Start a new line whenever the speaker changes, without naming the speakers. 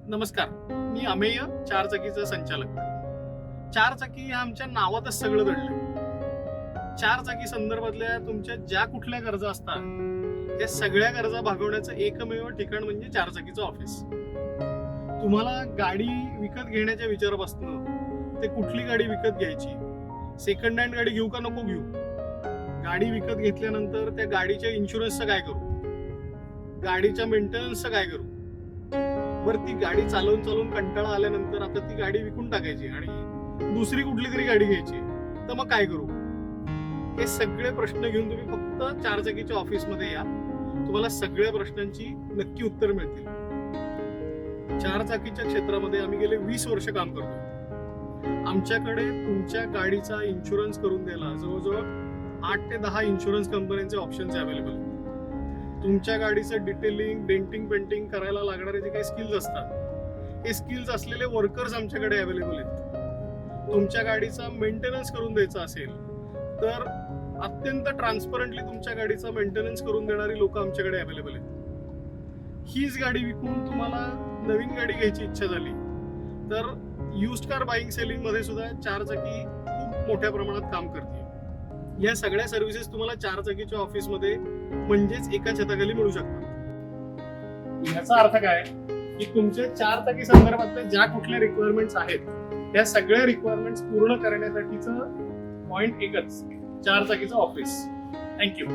नमस्कार, मी अमेय चारचाकीचा संचालक. चारचाकी ह्या आमच्या नावातच सगळं दडलं. चारचाकी संदर्भातल्या तुमच्या ज्या कुठल्या गरजा असतात त्या सगळ्या गरजा भागवण्याचं एकमेव ठिकाण म्हणजे चारचाकीचं ऑफिस. तुम्हाला गाडी विकत घेण्याच्या विचारापासून ते कुठली गाडी विकत घ्यायची, सेकंड हँड गाडी घेऊ का नको घेऊ, गाडी विकत घेतल्यानंतर त्या गाडीच्या इन्शुरन्सचं काय करू, गाडीच्या मेंटेनन्सचं काय करू, ती गाडी चालवून चालवून कंटाळा आल्यानंतर आता ती गाडी विकून टाकायची आणि दुसरी कुठली तरी गाडी घ्यायची, तर मग काय करू, हे सगळे प्रश्न घेऊन तुम्ही फक्त चारचाकीच्या ऑफिसमध्ये या. तुम्हाला सगळ्या प्रश्नांची नक्की उत्तर मिळतील. चारचाकीच्या क्षेत्रामध्ये आम्ही गेले 20 वर्ष काम करतो. आमच्याकडे तुमच्या गाडीचा इन्शुरन्स करून द्यायला जवळजवळ 8 ते 10 इन्शुरन्स कंपन्यांचे ऑप्शन्स अवेलेबल आहेत. तुमच्या गाडीचं डिटेलिंग, डेंटिंग, पेंटिंग करायला लागणारे जे काही स्किल्स असतात, हे स्किल्स असलेले वर्कर्स आमच्याकडे अवेलेबल आहेत. तुमच्या गाडीचा मेंटेनन्स करून द्यायचा असेल तर अत्यंत ट्रान्सपरंटली तुमच्या गाडीचा मेंटेनन्स करून देणारी लोक आमच्याकडे अवेलेबल आहेत. हीच गाडी विकून तुम्हाला नवीन गाडी घ्यायची इच्छा झाली तर युज्ड कार बाईंग सेलिंग मध्ये सुद्धा चारचाकी खूप मोठ्या प्रमाणात काम करते. या सगळ्या सर्व्हिसेस तुम्हाला चारचाकीच्या ऑफिसमध्ये म्हणजेच एका छताखाली मिळू शकतात. याचा अर्थ काय की तुमच्या चारचाकी संदर्भातल्या ज्या कुठल्या रिक्वायरमेंट्स आहेत त्या सगळ्या रिक्वायरमेंट्स पूर्ण करण्यासाठीचं पॉइंट एकच, चारचाकीचं ऑफिस. थँक्यू.